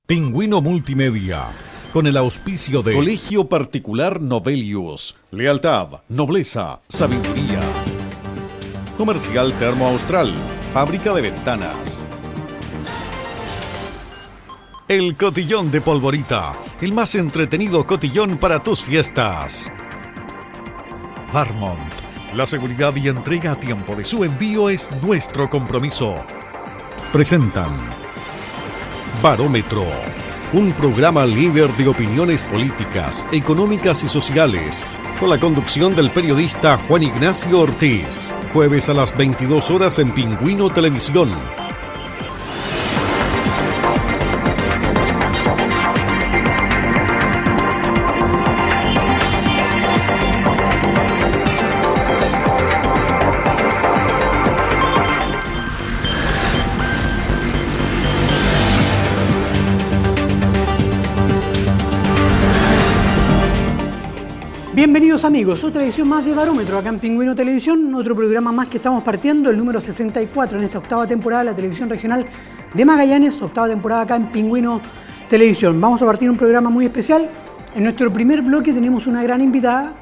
Pingüino Multimedia, con el auspicio de Colegio Particular Novelius, lealtad, nobleza, sabiduría. Comercial Termo Austral, fábrica de ventanas. El Cotillón de Polvorita, el más entretenido cotillón para tus fiestas. Varmont, la seguridad y entrega a tiempo de su envío es nuestro compromiso. Presentan Barómetro, un programa líder de opiniones políticas, económicas y sociales, con la conducción del periodista Juan Ignacio Ortiz. Jueves a las 22 horas en Pingüino Televisión. Bienvenidos amigos, otra edición más de Barómetro acá en Pingüino Televisión, otro programa más que estamos partiendo, el número 64 en esta octava temporada de la televisión regional de Magallanes, octava temporada acá en Pingüino Televisión. Vamos a partir un programa muy especial. En nuestro primer bloque tenemos una gran invitada,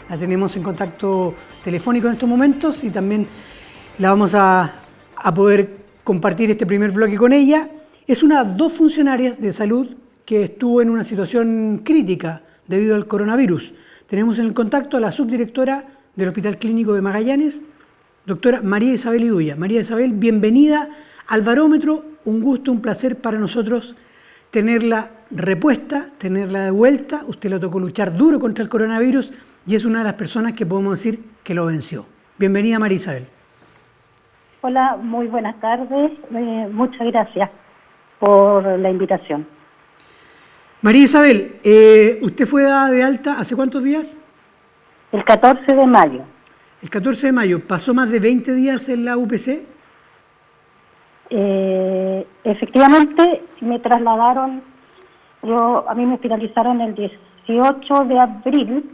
la tenemos en contacto telefónico en estos momentos y también la vamos a poder compartir este primer bloque con ella. Es una de dos funcionarias de salud que estuvo en una situación crítica debido al coronavirus. Tenemos en el contacto a la subdirectora del Hospital Clínico de Magallanes, doctora María Isabel Iduya. María Isabel, bienvenida al Barómetro. Un gusto, un placer para nosotros tenerla repuesta, tenerla de vuelta. Usted le tocó luchar duro contra el coronavirus y es una de las personas que podemos decir que lo venció. Bienvenida, María Isabel. Hola, muy buenas tardes. Muchas gracias por la invitación. María Isabel, ¿usted fue dada de alta hace cuántos días? El 14 de mayo. El 14 de mayo. ¿Pasó más de 20 días en la UPC? Efectivamente, me trasladaron, a mí me hospitalizaron el 18 de abril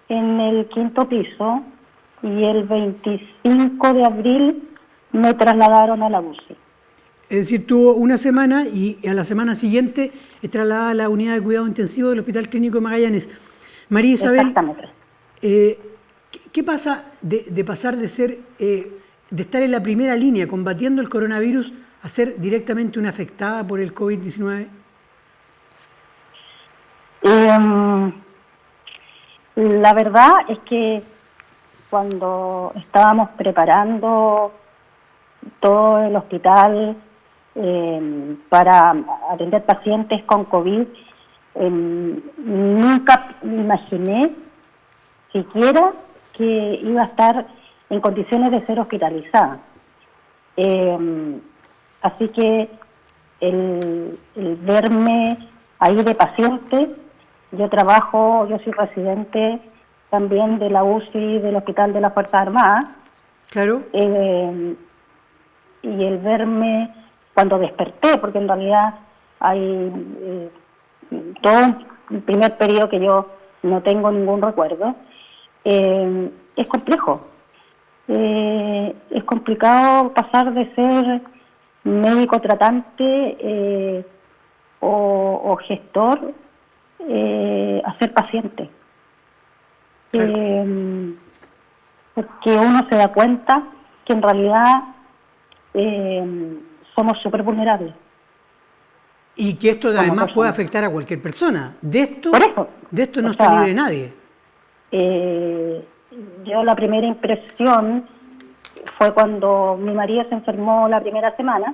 en el quinto piso y el 25 de abril me trasladaron a la UCI. Es decir, tuvo una semana y a la semana siguiente es trasladada a la unidad de cuidado intensivo del Hospital Clínico de Magallanes. María Isabel, ¿qué pasa de pasar de ser, de estar en la primera línea combatiendo el coronavirus a ser directamente una afectada por el COVID-19? La verdad es que cuando estábamos preparando todo el hospital para atender pacientes con COVID, nunca me imaginé siquiera que iba a estar en condiciones de ser hospitalizada. Así que el verme ahí de paciente, yo soy residente también de la UCI del Hospital de las Fuerzas Armadas. Claro. Y el verme cuando desperté, porque en realidad hay todo un primer periodo que yo no tengo ningún recuerdo, es complejo. Es complicado pasar de ser médico tratante o gestor a ser paciente. Claro. Porque uno se da cuenta que en realidad somos súper vulnerables. Y que esto además puede afectar a cualquier persona. De esto no está libre nadie. Yo la primera impresión fue cuando mi marido se enfermó la primera semana.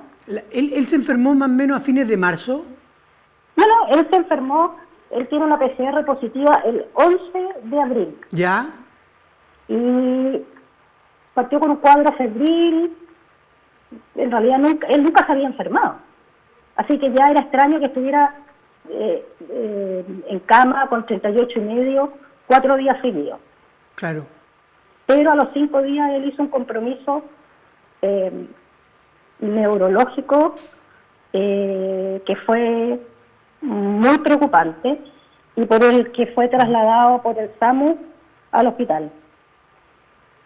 ¿Él se enfermó más o menos a fines de marzo? No, él se enfermó, él tiene una PCR positiva el 11 de abril. ¿Ya? Y partió con un cuadro febril. En realidad él nunca se había enfermado, así que ya era extraño que estuviera en cama con 38,5, 4 días seguidos. Claro. Pero a los 5 días él hizo un compromiso neurológico que fue muy preocupante y por el que fue trasladado por el SAMU al hospital.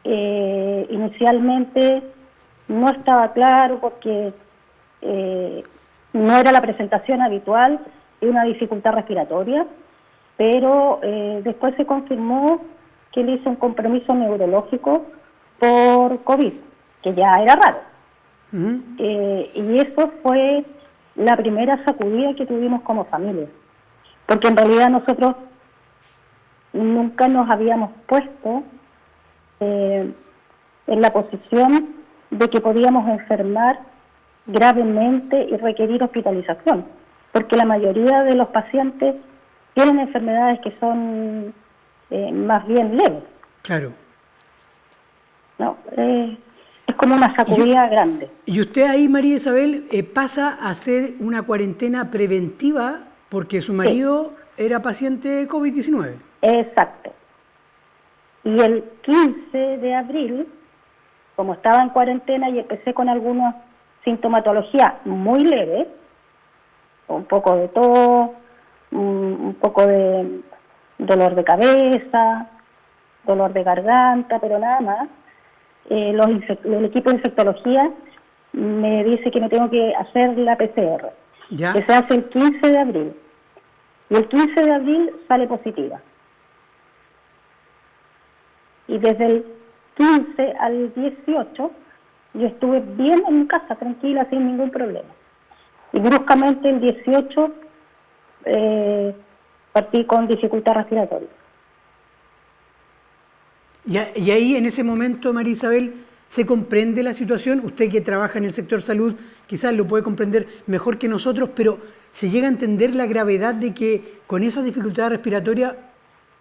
Inicialmente no estaba claro porque No era la presentación habitual de una dificultad respiratoria, pero después se confirmó que él hizo un compromiso neurológico por COVID, que ya era raro. Y eso fue la primera sacudida que tuvimos como familia, porque en realidad nosotros nunca nos habíamos puesto en la posición de que podíamos enfermar gravemente y requerir hospitalización, porque la mayoría de los pacientes tienen enfermedades que son más bien leves. Claro. No, es como una sacudida grande. Y usted ahí, María Isabel, pasa a hacer una cuarentena preventiva porque su marido era paciente de COVID-19. Exacto. Y el 15 de abril, como estaba en cuarentena y empecé con alguna sintomatología muy leve, un poco de tos, un poco de dolor de cabeza, dolor de garganta, pero nada más, el equipo de infectología me dice que me tengo que hacer la PCR, ¿Ya? que se hace el 15 de abril. Y el 15 de abril sale positiva. Y desde el 15 al 18 yo estuve bien en mi casa, tranquila, sin ningún problema. Y bruscamente el 18 partí con dificultad respiratoria. Y ahí, en ese momento, María Isabel, ¿se comprende la situación? Usted que trabaja en el sector salud quizás lo puede comprender mejor que nosotros, pero ¿se llega a entender la gravedad de que con esa dificultad respiratoria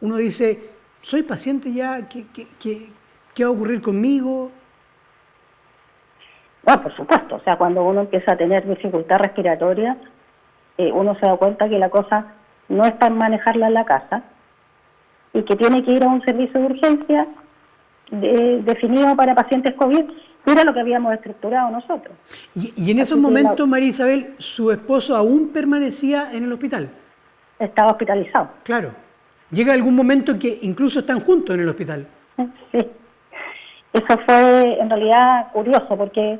uno dice, soy paciente ya, ¿qué va a ocurrir conmigo? Bueno, por supuesto, o sea, cuando uno empieza a tener dificultad respiratoria, uno se da cuenta que la cosa no es para manejarla en la casa y que tiene que ir a un servicio de urgencia definido para pacientes COVID, que era lo que habíamos estructurado nosotros. Y en esos momentos, María Isabel, ¿su esposo aún permanecía en el hospital? Estaba hospitalizado. Claro. Llega algún momento que incluso están juntos en el hospital. Sí. Eso fue en realidad curioso, porque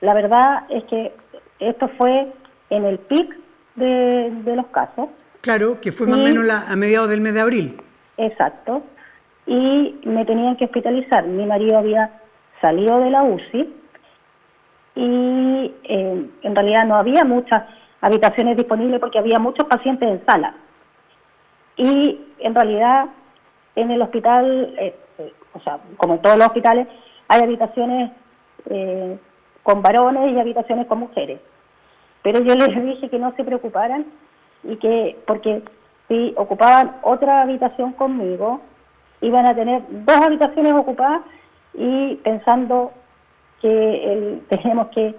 la verdad es que esto fue en el pic de los casos. Claro, que fue más o menos a mediados del mes de abril. Exacto. Y me tenían que hospitalizar. Mi marido había salido de la UCI y en realidad no había muchas habitaciones disponibles porque había muchos pacientes en sala. Y en realidad en el hospital, o sea, como en todos los hospitales, hay habitaciones con varones y habitaciones con mujeres. Pero yo les dije que no se preocuparan y que, porque si ocupaban otra habitación conmigo, iban a tener 2 habitaciones ocupadas y pensando que tenemos que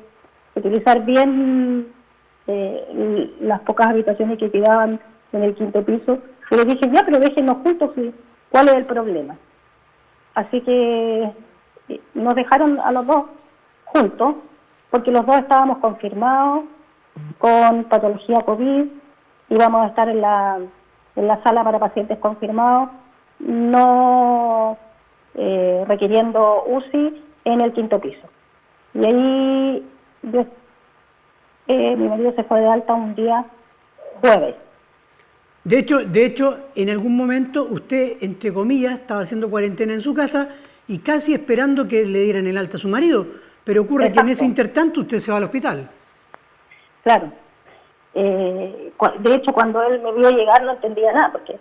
utilizar bien las pocas habitaciones que quedaban en el 5º piso. Y les dije, ya, pero déjennos juntos, ¿cuál es el problema? Así que nos dejaron a los 2 juntos, porque los 2 estábamos confirmados con patología COVID, íbamos a estar en la sala para pacientes confirmados, no requiriendo UCI en el 5º piso. Y ahí mi marido se fue de alta un día jueves. De hecho, en algún momento usted, entre comillas, estaba haciendo cuarentena en su casa y casi esperando que le dieran el alta a su marido, pero ocurre Exacto. que en ese intertanto usted se va al hospital. Claro. De hecho, cuando él me vio llegar no entendía nada, porque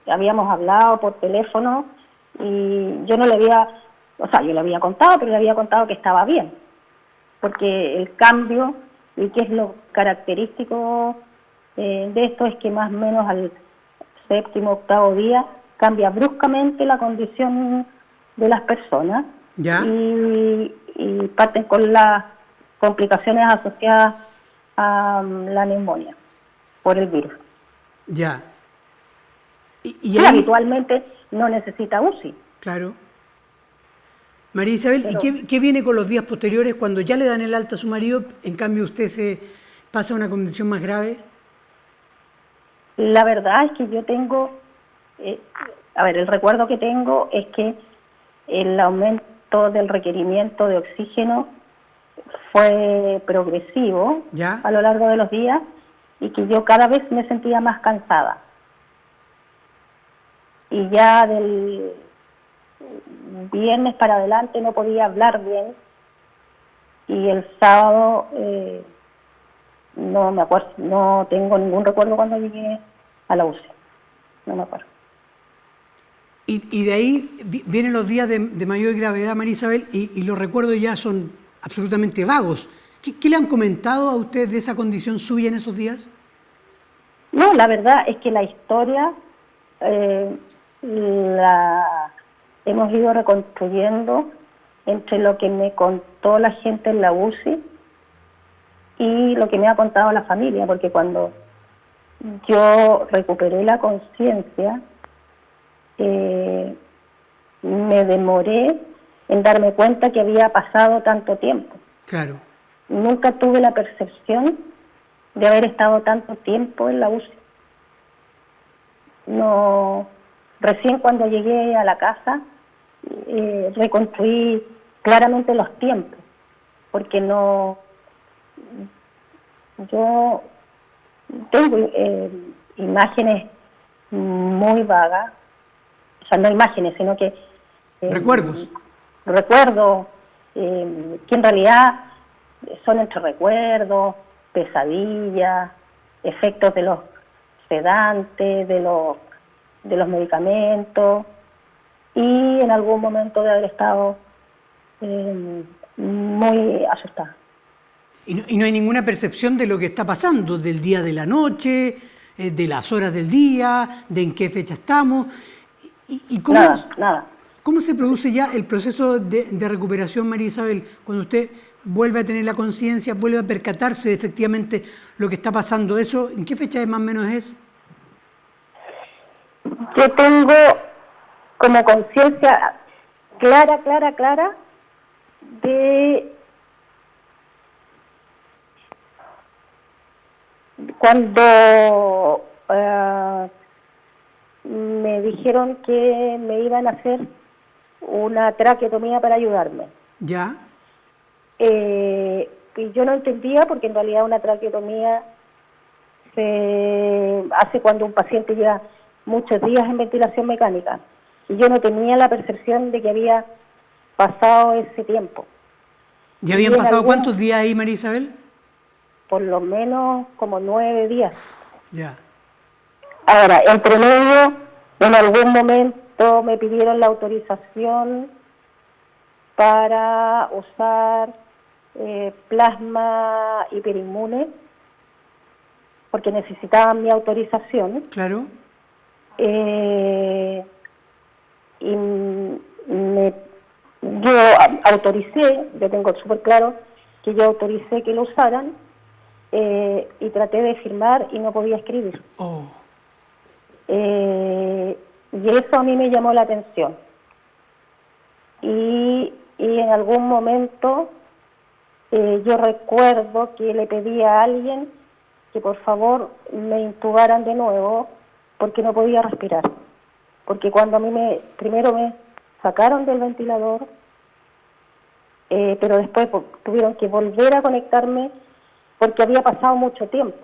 habíamos hablado por teléfono y yo no le había, o sea, yo le había contado, pero le había contado que estaba bien, porque el cambio, y que es lo característico de esto, es que más o menos al 7º, 8º día cambia bruscamente la condición de las personas. ¿Ya? Y parten con las complicaciones asociadas a la neumonía por el virus. Ya. Y ahí, habitualmente no necesita UCI. Claro. María Isabel, pero, ¿y qué viene con los días posteriores cuando ya le dan el alta a su marido, en cambio usted se pasa a una condición más grave? La verdad es que yo tengo, el recuerdo que tengo es que el aumento del requerimiento de oxígeno fue progresivo ¿Ya? a lo largo de los días y que yo cada vez me sentía más cansada. Y ya del viernes para adelante no podía hablar bien y el sábado no me acuerdo, no tengo ningún recuerdo cuando llegué a la UCI, no me acuerdo. Y de ahí vienen los días de mayor gravedad, María Isabel, y los recuerdos ya son absolutamente vagos. ¿Qué le han comentado a usted de esa condición suya en esos días? No, la verdad es que la historia la hemos ido reconstruyendo entre lo que me contó la gente en la UCI y lo que me ha contado la familia, porque cuando yo recuperé la conciencia, me demoré en darme cuenta que había pasado tanto tiempo. Claro. Nunca tuve la percepción de haber estado tanto tiempo en la UCI. No, recién cuando llegué a la casa reconstruí claramente los tiempos, porque no, yo tengo imágenes muy vagas, o sea, no imágenes, sino que Recuerdos. recuerdos que en realidad son entre recuerdos, pesadillas, efectos de los sedantes, de los medicamentos, y en algún momento de haber estado muy asustada. Y no hay ninguna percepción de lo que está pasando, del día de la noche, de las horas del día, de en qué fecha estamos. ¿Y cómo, Nada. ¿Cómo se produce ya el proceso de recuperación, María Isabel, cuando usted vuelve a tener la conciencia, vuelve a percatarse de efectivamente lo que está pasando? ¿Eso en qué fecha más o menos es? Yo tengo como conciencia clara de cuando me dijeron que me iban a hacer una traqueotomía para ayudarme. ¿Ya? Y yo no entendía, porque en realidad una traqueotomía se hace cuando un paciente lleva muchos días en ventilación mecánica. Y yo no tenía la percepción de que había pasado ese tiempo. ¿Ya habían pasado cuántos días ahí, María Isabel? Por lo menos como 9 días. Ya. Ahora, entre medio, en algún momento me pidieron la autorización para usar plasma hiperinmune, porque necesitaban mi autorización. Claro. Y yo autoricé, yo tengo súper claro que yo autoricé que lo usaran, y traté de firmar y no podía escribir. Oh. Y eso a mí me llamó la atención. Y en algún momento yo recuerdo que le pedí a alguien que por favor me intubaran de nuevo porque no podía respirar. Porque cuando a mí primero me sacaron del ventilador, pero después tuvieron que volver a conectarme porque había pasado mucho tiempo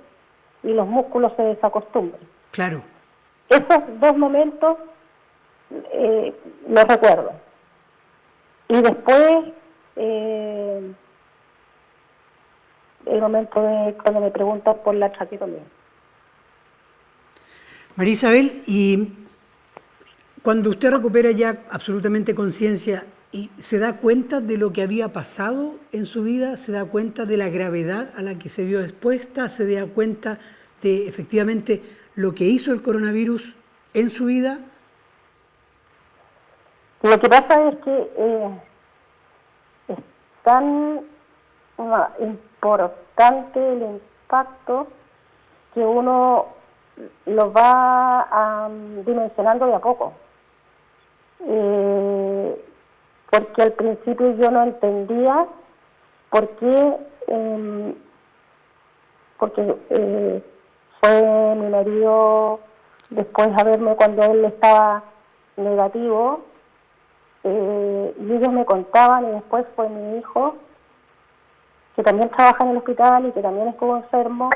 y los músculos se desacostumbran. Claro. Esos 2 momentos los recuerdo. Y después, el momento de cuando me preguntan por la traqueotomía. María Isabel, y cuando usted recupera ya absolutamente conciencia y se da cuenta de lo que había pasado en su vida, se da cuenta de la gravedad a la que se vio expuesta, se da cuenta de efectivamente lo que hizo el coronavirus en su vida. Lo que pasa es que es tan importante el impacto que uno lo va dimensionando de a poco. Porque al principio yo no entendía por qué, porque fue mi marido, después de verme cuando él estaba negativo, y ellos me contaban, y después fue mi hijo, que también trabaja en el hospital y que también estuvo enfermo.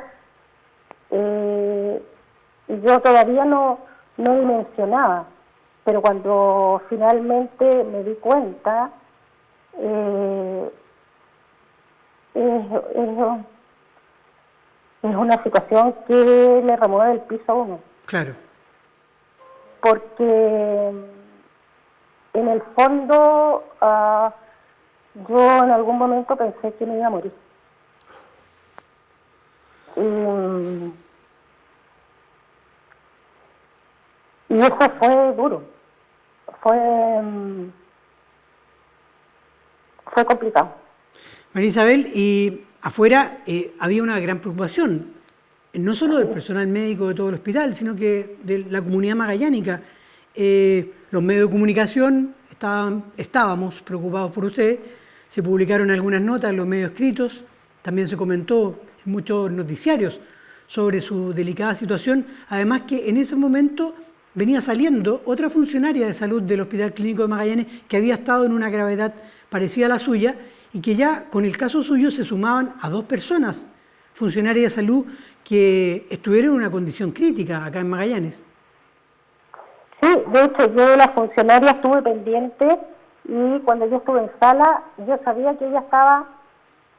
Y yo todavía no dimensionaba, pero cuando finalmente me di cuenta, es una situación que le remueve el piso a uno. Claro. Porque en el fondo yo en algún momento pensé que me iba a morir. Y eso fue duro, fue complicado. María Isabel, y afuera había una gran preocupación, no solo del personal médico de todo el hospital, sino que de la comunidad magallánica. Los medios de comunicación estábamos preocupados por usted, se publicaron algunas notas en los medios escritos, también se comentó en muchos noticiarios sobre su delicada situación, además que en ese momento venía saliendo otra funcionaria de salud del Hospital Clínico de Magallanes que había estado en una gravedad parecida a la suya y que ya con el caso suyo se sumaban a 2 personas, funcionarias de salud que estuvieron en una condición crítica acá en Magallanes. Sí, de hecho yo de la funcionaria estuve pendiente y cuando yo estuve en sala yo sabía que ella estaba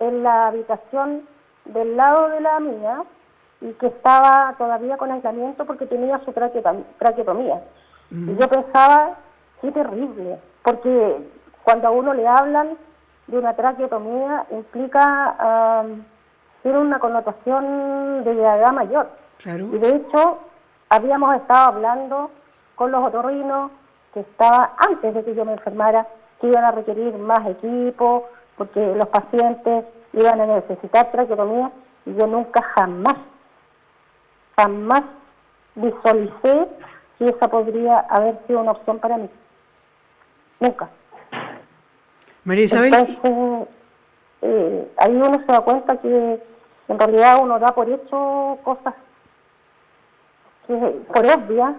en la habitación del lado de la mía y que estaba todavía con aislamiento porque tenía su traqueotomía. Y yo pensaba, qué terrible, porque cuando a uno le hablan de una traqueotomía implica, tiene una connotación de edad mayor. Claro. Y de hecho, habíamos estado hablando con los otorrinos, que estaba antes de que yo me enfermara, que iban a requerir más equipo, porque los pacientes iban a necesitar traqueotomía, y yo nunca jamás visualicé que esa podría haber sido una opción para mí. Nunca. María Isabel. Entonces, ahí uno se da cuenta que en realidad uno da por hecho cosas que por obvias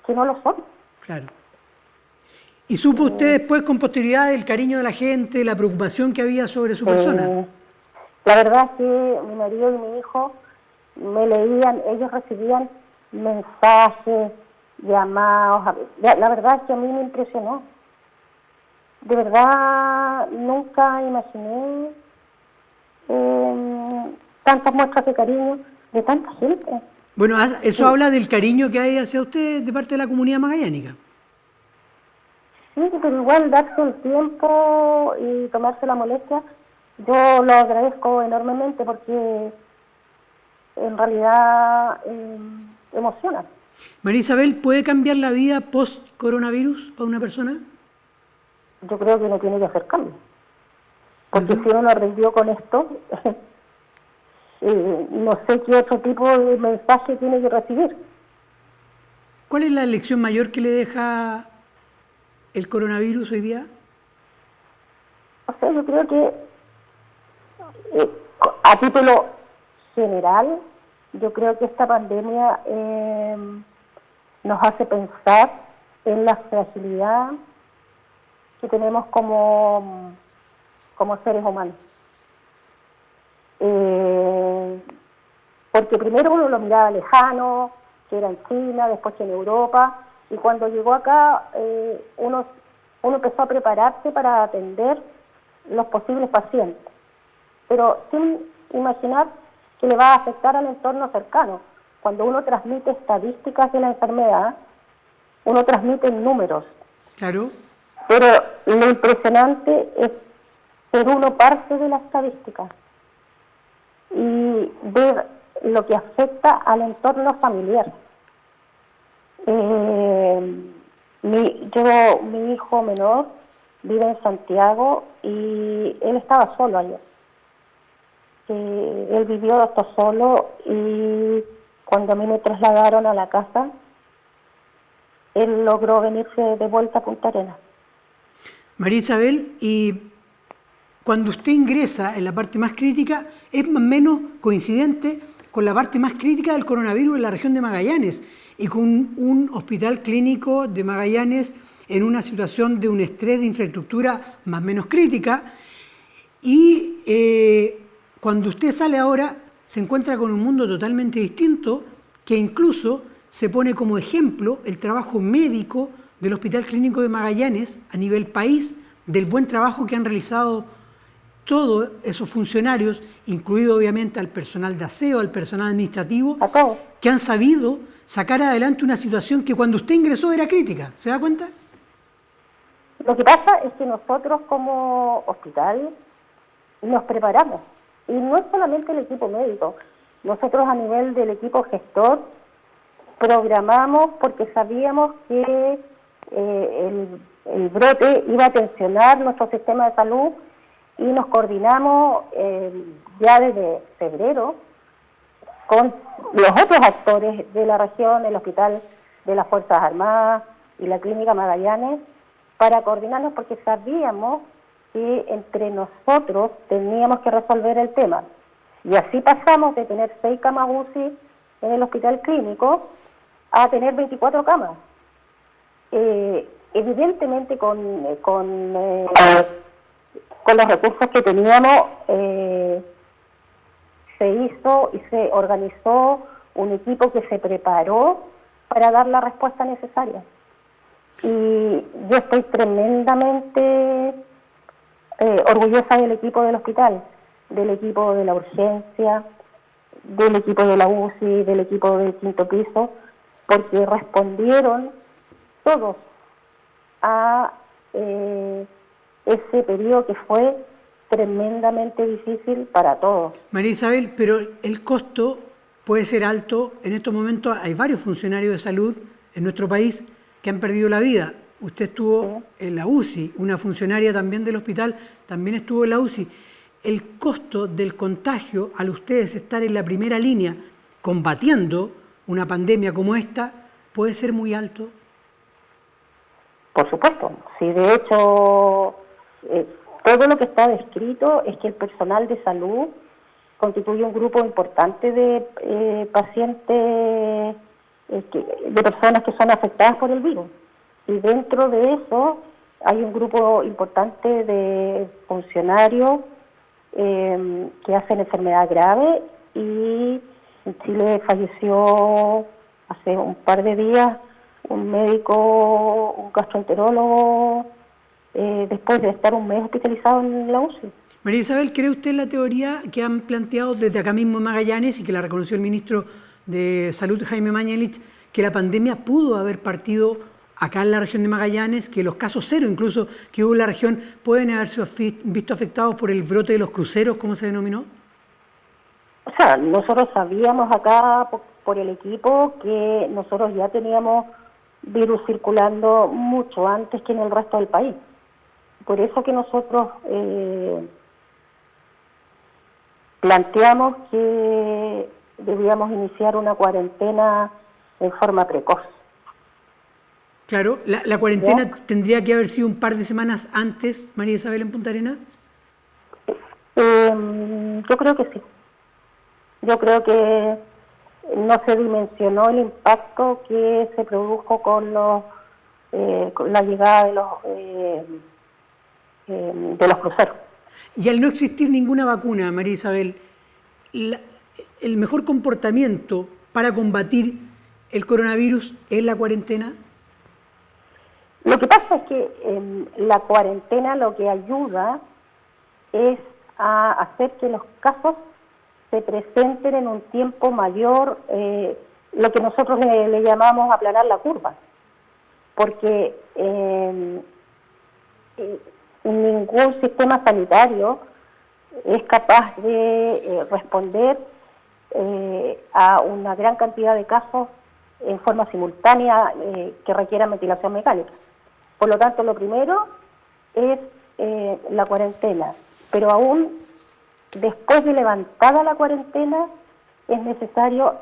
que no lo son. Claro. ¿Y supo usted después con posterioridad el cariño de la gente, la preocupación que había sobre su persona? La verdad es que mi marido y mi hijo me leían, ellos recibían mensajes, llamados. La verdad es que a mí me impresionó. De verdad nunca imaginé tantas muestras de cariño de tanta gente. Bueno, eso habla del cariño que hay hacia usted de parte de la comunidad magallánica. Sí, pero igual darse el tiempo y tomarse la molestia, yo lo agradezco enormemente porque en realidad emociona. María Isabel, ¿puede cambiar la vida post-coronavirus para una persona? Yo creo que no tiene que hacer cambio. Porque si uno aprendió con esto, no sé qué otro tipo de mensaje tiene que recibir. ¿Cuál es la lección mayor que le deja el coronavirus hoy día? O sea, yo creo que a título general, yo creo que esta pandemia nos hace pensar en la fragilidad que tenemos como seres humanos. Porque primero uno lo miraba lejano, que era en China, después que en Europa, y cuando llegó acá uno empezó a prepararse para atender los posibles pacientes, pero sin imaginar que le va a afectar al entorno cercano. Cuando uno transmite estadísticas de la enfermedad, uno transmite números. Claro. Pero lo impresionante es ser uno parte de la estadística y ver lo que afecta al entorno familiar. Mi hijo menor vive en Santiago y él estaba solo allá. Él vivió esto solo y cuando a mí me trasladaron a la casa, él logró venirse de vuelta a Punta Arenas. María Isabel, y cuando usted ingresa en la parte más crítica, es más o menos coincidente con la parte más crítica del coronavirus en la región de Magallanes y con un hospital clínico de Magallanes en una situación de un estrés de infraestructura más o menos crítica y cuando usted sale ahora, se encuentra con un mundo totalmente distinto, que incluso se pone como ejemplo el trabajo médico del Hospital Clínico de Magallanes a nivel país, del buen trabajo que han realizado todos esos funcionarios, incluido obviamente al personal de aseo, al personal administrativo, A todos. que han sabido sacar adelante una situación que cuando usted ingresó era crítica. ¿Se da cuenta? Lo que pasa es que nosotros como hospital nos preparamos. Y no es solamente el equipo médico. Nosotros a nivel del equipo gestor programamos porque sabíamos que el brote iba a tensionar nuestro sistema de salud y nos coordinamos ya desde febrero con los otros actores de la región, el Hospital de las Fuerzas Armadas y la Clínica Magallanes, para coordinarnos porque sabíamos que entre nosotros teníamos que resolver el tema. Y así pasamos de tener 6 camas UCI en el hospital clínico a tener 24 camas. Evidentemente con los recursos que teníamos se hizo y se organizó un equipo que se preparó para dar la respuesta necesaria. Y yo estoy tremendamente orgullosa del equipo del hospital, del equipo de la urgencia, del equipo de la UCI, del equipo del 5º piso, porque respondieron todos a ese periodo que fue tremendamente difícil para todos. María Isabel, pero el costo puede ser alto. En estos momentos hay varios funcionarios de salud en nuestro país que han perdido la vida. Usted estuvo en la UCI, una funcionaria también del hospital también estuvo en la UCI. El costo del contagio, al ustedes estar en la primera línea combatiendo una pandemia como esta, puede ser muy alto. Por supuesto, sí, de hecho, todo lo que está descrito es que el personal de salud constituye un grupo importante de pacientes, de personas que son afectadas por el virus. Y dentro de eso hay un grupo importante de funcionarios que hacen enfermedad grave, y en Chile falleció hace un par de días un médico, un gastroenterólogo, después de estar un mes hospitalizado en la UCI. María Isabel, ¿cree usted la teoría que han planteado desde acá mismo en Magallanes y que la reconoció el ministro de Salud, Jaime Mañalich, que la pandemia pudo haber partido acá en la región de Magallanes, que los casos cero incluso que hubo en la región pueden haberse visto afectados por el brote de los cruceros, como se denominó? O sea, nosotros sabíamos acá por el equipo que nosotros ya teníamos virus circulando mucho antes que en el resto del país. Por eso que nosotros planteamos que debíamos iniciar una cuarentena en forma precoz. Claro, la cuarentena tendría que haber sido un par de semanas antes, María Isabel, en Punta Arenas. Yo creo que sí. Yo creo que no se dimensionó el impacto que se produjo con la llegada de los cruceros. Y al no existir ninguna vacuna, María Isabel, ¿el mejor comportamiento para combatir el coronavirus es la cuarentena? Lo que pasa es que la cuarentena lo que ayuda es a hacer que los casos se presenten en un tiempo mayor, lo que nosotros le llamamos aplanar la curva, porque ningún sistema sanitario es capaz de responder a una gran cantidad de casos en forma simultánea que requieran ventilación mecánica. Por lo tanto, lo primero es la cuarentena, pero aún después de levantada la cuarentena es necesario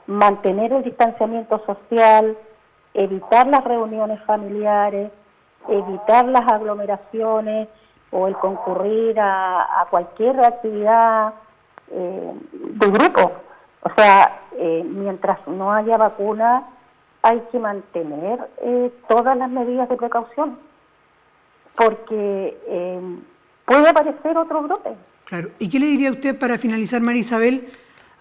mantener el distanciamiento social, evitar las reuniones familiares, evitar las aglomeraciones o el concurrir a cualquier actividad de grupo. O sea, mientras no haya vacuna hay que mantener todas las medidas de precaución. porque puede aparecer otro brote. Claro. ¿Y qué le diría usted para finalizar, María Isabel,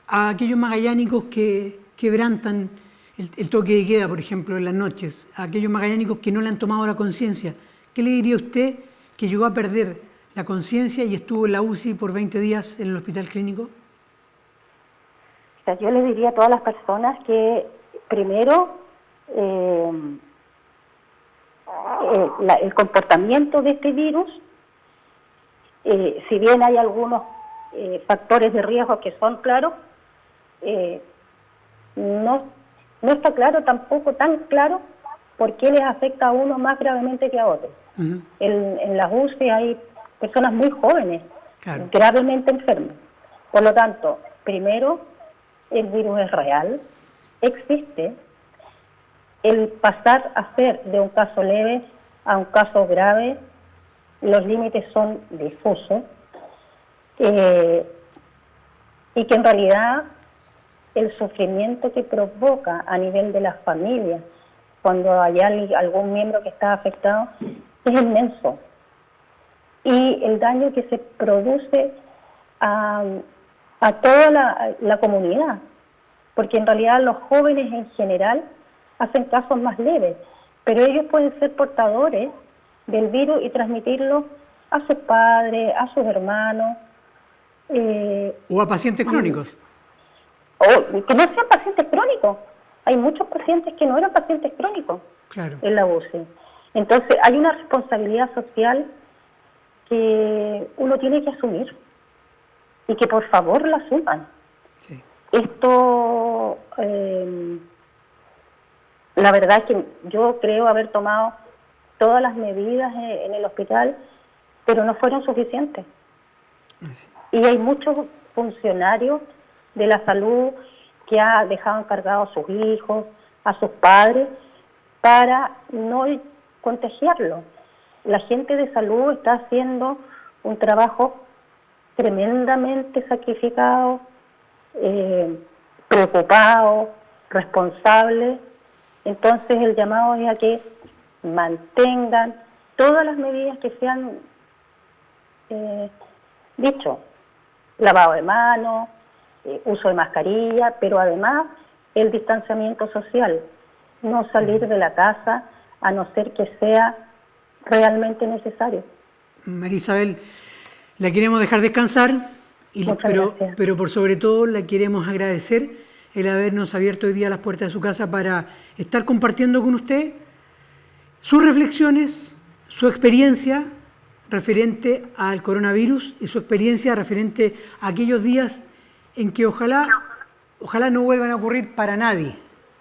a aquellos magallánicos que quebrantan el toque de queda, por ejemplo, en las noches, a aquellos magallánicos que no le han tomado la conciencia? ¿Qué le diría usted que llegó a perder la conciencia y estuvo en la UCI por 20 días en el hospital clínico? O sea, yo le diría a todas las personas que primero el comportamiento de este virus, si bien hay algunos factores de riesgo que son claros, no está claro tampoco tan claro por qué les afecta a uno más gravemente que a otros. Uh-huh. En las UCI hay personas muy jóvenes, claro, gravemente enfermas. Por lo tanto, primero, el virus es real, existe. El pasar a ser de un caso leve a un caso grave, los límites son difusos, y que en realidad el sufrimiento que provoca a nivel de las familias cuando hay algún miembro que está afectado es inmenso. Y el daño que se produce a toda la comunidad, porque en realidad los jóvenes en general hacen casos más leves, pero ellos pueden ser portadores del virus y transmitirlo a sus padres, a sus hermanos. O a pacientes crónicos. O que no sean pacientes crónicos. Hay muchos pacientes que no eran pacientes crónicos, claro, en la UCI. Entonces hay una responsabilidad social que uno tiene que asumir y que por favor la asuman. Sí. Esto, la verdad es que yo creo haber tomado todas las medidas en el hospital, pero no fueron suficientes. Sí. Y hay muchos funcionarios de la salud que ha dejado encargados a sus hijos, a sus padres, para no contagiarlo. La gente de salud está haciendo un trabajo tremendamente sacrificado, preocupado, responsable. Entonces el llamado es a que mantengan todas las medidas que se han dicho, lavado de manos, uso de mascarilla, pero además el distanciamiento social, no salir de la casa a no ser que sea realmente necesario. María Isabel, la queremos dejar descansar, pero por sobre todo la queremos agradecer el habernos abierto hoy día las puertas de su casa para estar compartiendo con usted sus reflexiones, su experiencia referente al coronavirus y su experiencia referente a aquellos días en que ojalá no vuelvan a ocurrir para nadie,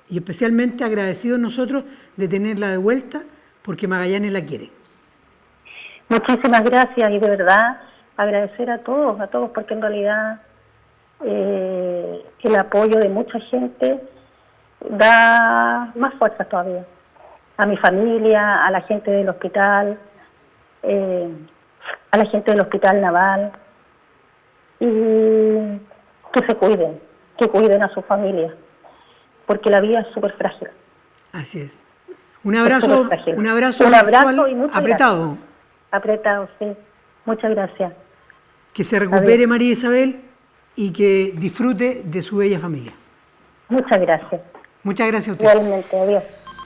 y especialmente agradecidos nosotros de tenerla de vuelta porque Magallanes la quiere. Muchísimas gracias, y de verdad agradecer a todos, porque en realidad el apoyo de mucha gente da más fuerza todavía. A mi familia, a la gente del hospital, a la gente del Hospital Naval, y que se cuiden, que cuiden a su familia, porque la vida es súper frágil. Así es. Un abrazo y muchas apretado. Gracias. Apretado, sí. Muchas gracias. Que se recupere. Adiós. María Isabel, y que disfrute de su bella familia. Muchas gracias. Muchas gracias a usted. Igualmente, adiós.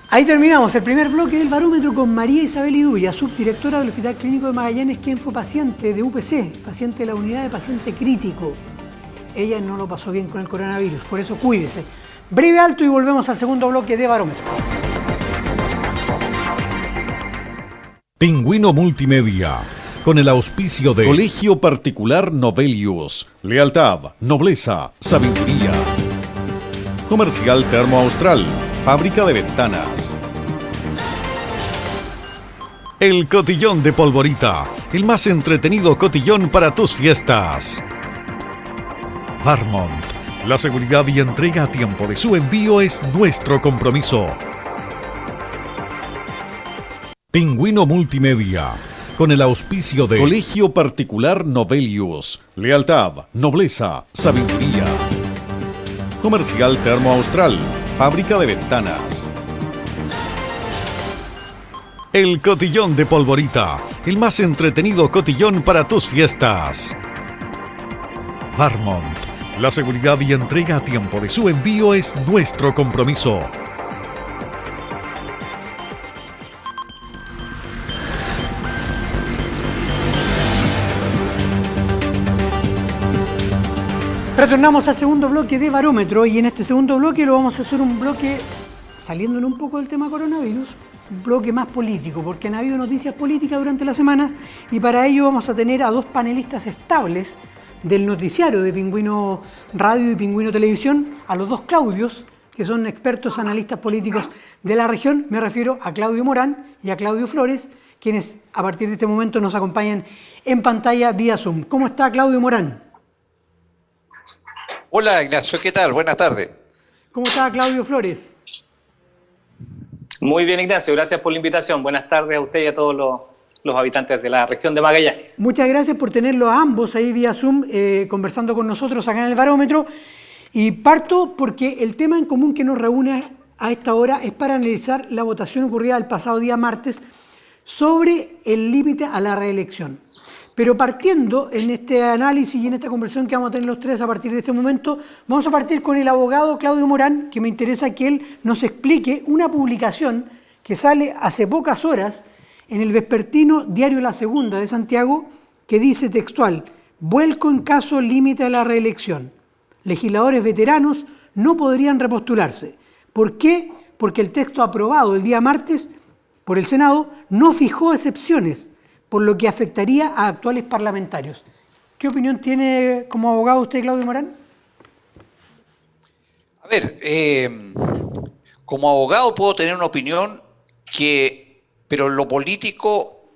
Ahí terminamos el primer bloque del Barómetro con María Isabel Iduya, subdirectora del Hospital Clínico de Magallanes, quien fue paciente de UPC, paciente de la unidad de paciente crítico. Ella no lo pasó bien con el coronavirus, por eso cuídese. Breve alto y volvemos al segundo bloque de Barómetro. Pingüino Multimedia, con el auspicio de Colegio Particular Novelius, lealtad, nobleza, sabiduría. Comercial Termo Austral, fábrica de ventanas. El Cotillón de Polvorita, el más entretenido cotillón para tus fiestas. Varmont, la seguridad y entrega a tiempo de su envío es nuestro compromiso. Pingüino Multimedia, con el auspicio de Colegio Particular Novelius, lealtad, nobleza, sabiduría. Comercial Termo Austral, fábrica de ventanas. El Cotillón de Polvorita, el más entretenido cotillón para tus fiestas. Barmont, la seguridad y entrega a tiempo de su envío es nuestro compromiso. Retornamos al segundo bloque de Barómetro y en este segundo bloque lo vamos a hacer un bloque, saliéndonos un poco del tema coronavirus, un bloque más político, porque han habido noticias políticas durante la semana y para ello vamos a tener a dos panelistas estables del noticiario de Pingüino Radio y Pingüino Televisión, a los dos Claudios, que son expertos analistas políticos de la región. Me refiero a Claudio Morán y a Claudio Flores, quienes a partir de este momento nos acompañan en pantalla vía Zoom. ¿Cómo está Claudio Morán? Hola Ignacio, ¿qué tal? Buenas tardes. ¿Cómo está Claudio Flores? Muy bien, Ignacio, gracias por la invitación. Buenas tardes a usted y a todos los habitantes de la región de Magallanes. Muchas gracias por tenerlos a ambos ahí vía Zoom conversando con nosotros acá en el Barómetro. Y parto porque el tema en común que nos reúne a esta hora es para analizar la votación ocurrida el pasado día martes sobre el límite a la reelección. Pero partiendo en este análisis y en esta conversación que vamos a tener los tres a partir de este momento, vamos a partir con el abogado Claudio Morán, que me interesa que él nos explique una publicación que sale hace pocas horas en el vespertino Diario La Segunda de Santiago, que dice textual: vuelco en caso límite a la reelección. Legisladores veteranos no podrían repostularse. ¿Por qué? Porque el texto aprobado el día martes por el Senado no fijó excepciones, por lo que afectaría a actuales parlamentarios. ¿Qué opinión tiene como abogado usted, Claudio Morán? A ver, como abogado puedo tener una opinión pero en lo político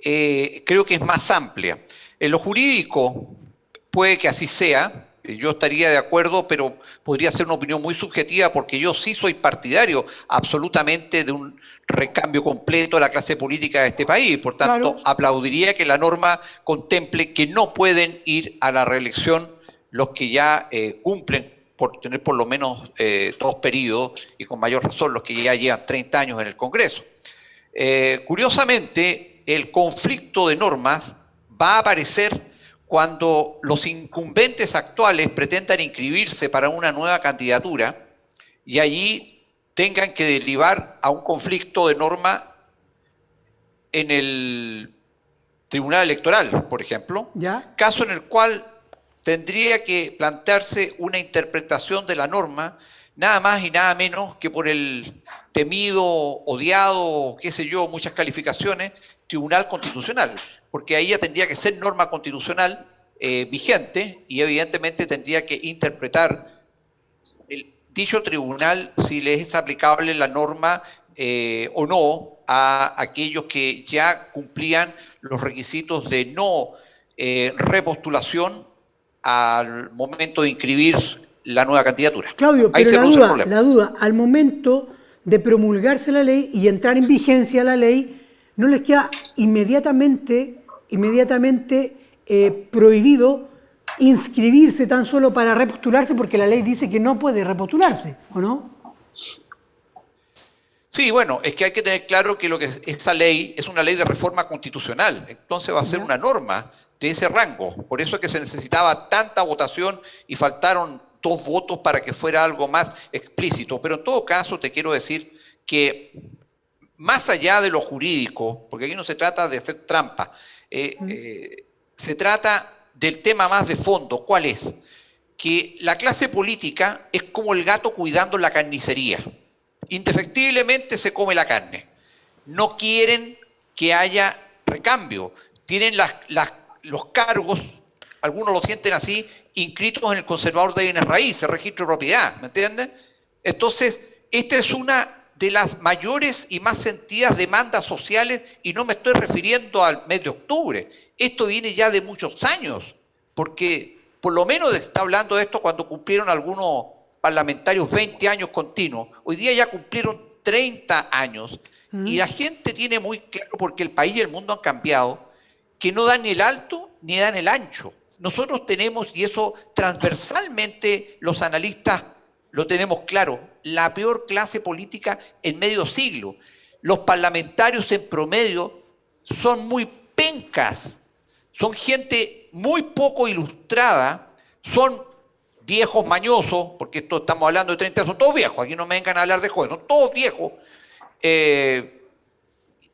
creo que es más amplia. En lo jurídico puede que así sea, yo estaría de acuerdo, pero podría ser una opinión muy subjetiva porque yo sí soy partidario absolutamente de un recambio completo de la clase política de este país. Por tanto, claro, aplaudiría que la norma contemple que no pueden ir a la reelección los que ya cumplen por tener por lo menos 2 periodos y con mayor razón los que ya llevan 30 años en el Congreso. Curiosamente, el conflicto de normas va a aparecer cuando los incumbentes actuales pretendan inscribirse para una nueva candidatura y allí tengan que derivar a un conflicto de norma en el Tribunal Electoral, por ejemplo, ¿ya? Caso en el cual tendría que plantearse una interpretación de la norma, nada más y nada menos que por el temido, odiado, qué sé yo, muchas calificaciones, Tribunal Constitucional, porque ahí ya tendría que ser norma constitucional vigente y evidentemente tendría que interpretar dicho tribunal si le es aplicable la norma o no a aquellos que ya cumplían los requisitos de no repostulación al momento de inscribir la nueva candidatura. Claudio, pero la duda, al momento de promulgarse la ley y entrar en vigencia la ley, ¿no les queda inmediatamente prohibido inscribirse tan solo para repostularse porque la ley dice que no puede repostularse, ¿o no? Sí, bueno, es que hay que tener claro que esa ley es una ley de reforma constitucional, entonces va a ser una norma de ese rango. Por eso es que se necesitaba tanta votación y faltaron 2 votos para que fuera algo más explícito. Pero en todo caso te quiero decir que más allá de lo jurídico, porque aquí no se trata de hacer trampa, se trata del tema más de fondo. ¿Cuál es? Que la clase política es como el gato cuidando la carnicería. Indefectiblemente se come la carne. No quieren que haya recambio. Tienen los cargos, algunos lo sienten así, inscritos en el conservador de bienes raíces, registro de propiedad, ¿me entiendes? Entonces, esta es una de las mayores y más sentidas demandas sociales y no me estoy refiriendo al mes de octubre. Esto viene ya de muchos años, porque por lo menos se está hablando de esto cuando cumplieron algunos parlamentarios 20 años continuos. Hoy día ya cumplieron 30 años y la gente tiene muy claro, porque el país y el mundo han cambiado, que no dan ni el alto ni dan el ancho. Nosotros tenemos, y eso transversalmente los analistas lo tenemos claro, la peor clase política en medio siglo. Los parlamentarios en promedio son muy pencas, son gente muy poco ilustrada, son viejos mañosos, porque esto estamos hablando de 30, son todos viejos, aquí no me vengan a hablar de jóvenes, son todos viejos,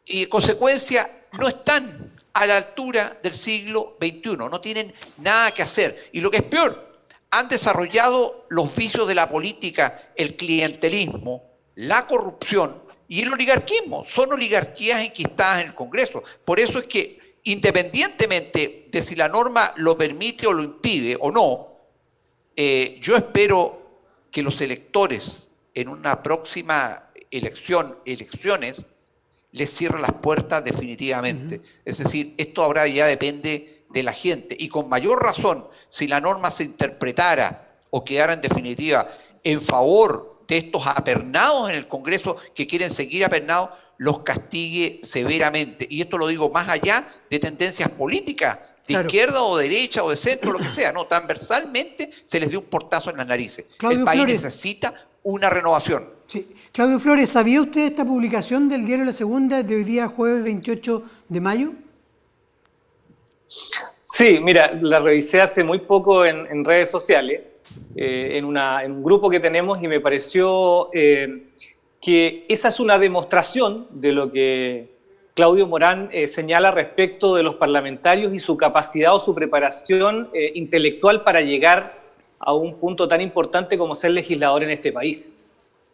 y en consecuencia no están a la altura del siglo XXI, no tienen nada que hacer. Y lo que es peor, han desarrollado los vicios de la política, el clientelismo, la corrupción y el oligarquismo. Son oligarquías enquistadas en el Congreso. Por eso es que, independientemente de si la norma lo permite o lo impide o no, yo espero que los electores en una próxima elecciones les cierren las puertas definitivamente. Es decir, esto ahora ya depende de la gente. Y con mayor razón, si la norma se interpretara o quedara en definitiva en favor de estos apernados en el Congreso que quieren seguir apernados, los castigue severamente. Y esto lo digo más allá de tendencias políticas, de izquierda o derecha o de centro, lo que sea. No, transversalmente se les dio un portazo en las narices. Claudio el país Flores necesita una renovación. Sí. Claudio Flores, ¿sabía usted esta publicación del diario La Segunda de hoy día, jueves 28 de mayo? Sí, mira, la revisé hace muy poco en redes sociales, en un grupo que tenemos, y me pareció que esa es una demostración de lo que Claudio Morán señala respecto de los parlamentarios y su capacidad o su preparación intelectual para llegar a un punto tan importante como ser legislador en este país.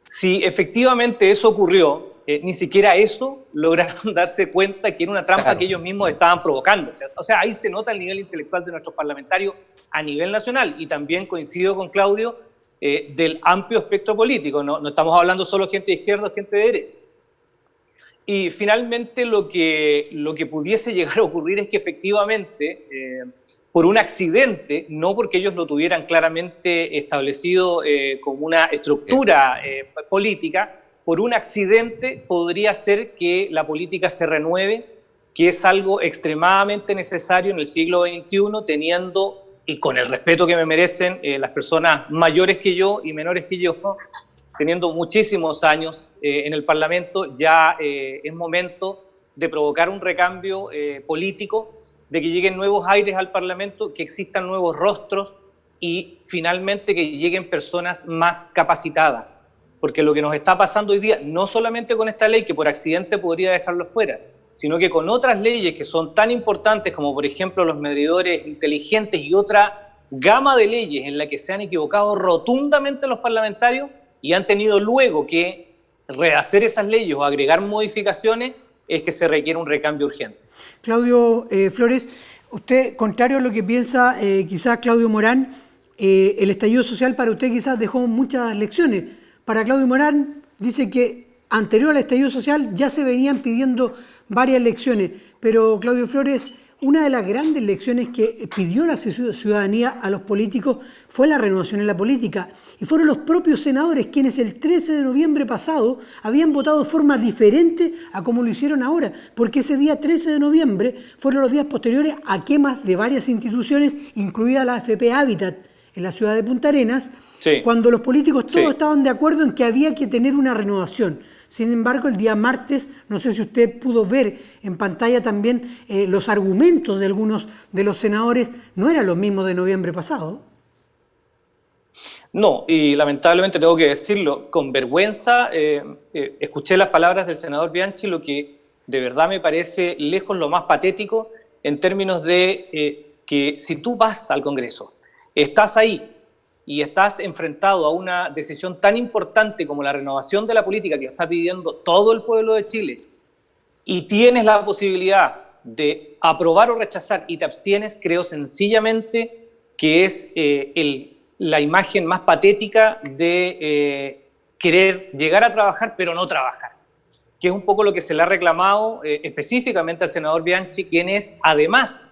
Si efectivamente eso ocurrió, ni siquiera eso lograron darse cuenta que era una trampa que ellos mismos estaban provocando. O sea, ahí se nota el nivel intelectual de nuestros parlamentarios a nivel nacional, y también coincido con Claudio del amplio espectro político. No estamos hablando solo de gente de izquierda o gente de derecha. Y finalmente lo que pudiese llegar a ocurrir es que efectivamente, por un accidente, no porque ellos lo tuvieran claramente establecido como una estructura política, por un accidente podría ser que la política se renueve, que es algo extremadamente necesario en el siglo XXI, teniendo, y con el respeto que me merecen las personas mayores que yo y menores que yo, teniendo muchísimos años en el Parlamento, ya es momento de provocar un recambio político, de que lleguen nuevos aires al Parlamento, que existan nuevos rostros y finalmente que lleguen personas más capacitadas. Porque lo que nos está pasando hoy día, no solamente con esta ley, que por accidente podría dejarlo fuera, sino que con otras leyes que son tan importantes como, por ejemplo, los medidores inteligentes y otra gama de leyes en la que se han equivocado rotundamente los parlamentarios y han tenido luego que rehacer esas leyes o agregar modificaciones, es que se requiere un recambio urgente. Claudio Flores, usted, contrario a lo que piensa quizás Claudio Morán, el estallido social para usted quizás dejó muchas lecciones. Para Claudio Morán dice que anterior al estallido social ya se venían pidiendo varias lecciones, pero Claudio Flores, una de las grandes lecciones que pidió la ciudadanía a los políticos fue la renovación en la política. Y fueron los propios senadores quienes el 13 de noviembre pasado habían votado de forma diferente a como lo hicieron ahora, porque ese día 13 de noviembre fueron los días posteriores a quemas de varias instituciones, incluida la AFP Hábitat en la ciudad de Punta Arenas, cuando los políticos todos estaban de acuerdo en que había que tener una renovación. Sin embargo, el día martes, no sé si usted pudo ver en pantalla también los argumentos de algunos de los senadores, no eran los mismos de noviembre pasado. No, y lamentablemente tengo que decirlo, con vergüenza escuché las palabras del senador Bianchi, lo que de verdad me parece lejos lo más patético en términos de que si tú vas al Congreso, estás ahí y estás enfrentado a una decisión tan importante como la renovación de la política que está pidiendo todo el pueblo de Chile, y tienes la posibilidad de aprobar o rechazar y te abstienes, creo sencillamente que es la imagen más patética de querer llegar a trabajar pero no trabajar, que es un poco lo que se le ha reclamado específicamente al senador Bianchi, quien es además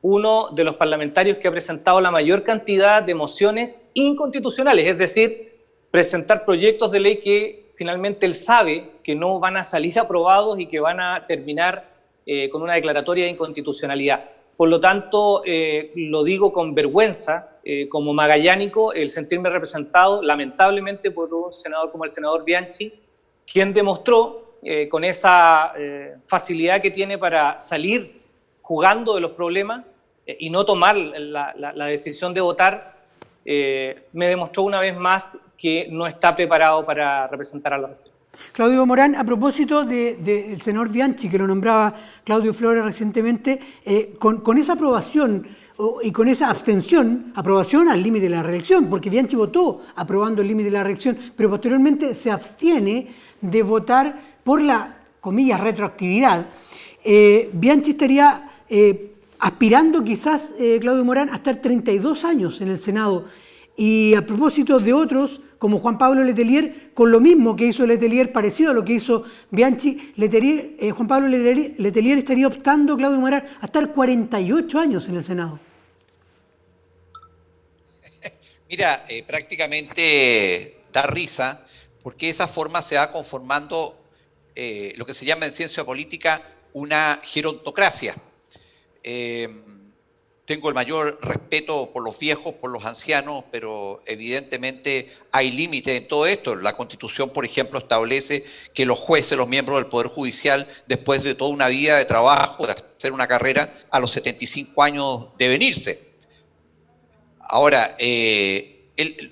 uno de los parlamentarios que ha presentado la mayor cantidad de mociones inconstitucionales, es decir, presentar proyectos de ley que finalmente él sabe que no van a salir aprobados y que van a terminar con una declaratoria de inconstitucionalidad. Por lo tanto, lo digo con vergüenza, como magallánico, el sentirme representado, lamentablemente, por un senador como el senador Bianchi, quien demostró con esa facilidad que tiene para salir jugando de los problemas y no tomar la decisión de votar, me demostró una vez más que no está preparado para representar a la región. Claudio Morán, a propósito del senador Bianchi, que lo nombraba Claudio Flores recientemente, con esa aprobación y con esa aprobación al límite de la reelección, porque Bianchi votó aprobando el límite de la reelección, pero posteriormente se abstiene de votar por la, comillas, retroactividad. Bianchi estaría aspirando quizás, Claudio Morán, a estar 32 años en el Senado. Y a propósito de otros, como Juan Pablo Letelier, con lo mismo que hizo Letelier, parecido a lo que hizo Bianchi, Juan Pablo Letelier estaría optando, Claudio Morán, a estar 48 años en el Senado. Mira, prácticamente da risa, porque de esa forma se va conformando lo que se llama en ciencia política una gerontocracia. Tengo el mayor respeto por los viejos, por los ancianos, pero evidentemente hay límites en todo esto. La Constitución, por ejemplo, establece que los jueces, los miembros del Poder Judicial, después de toda una vida de trabajo, de hacer una carrera, a los 75 años deben irse. Ahora, el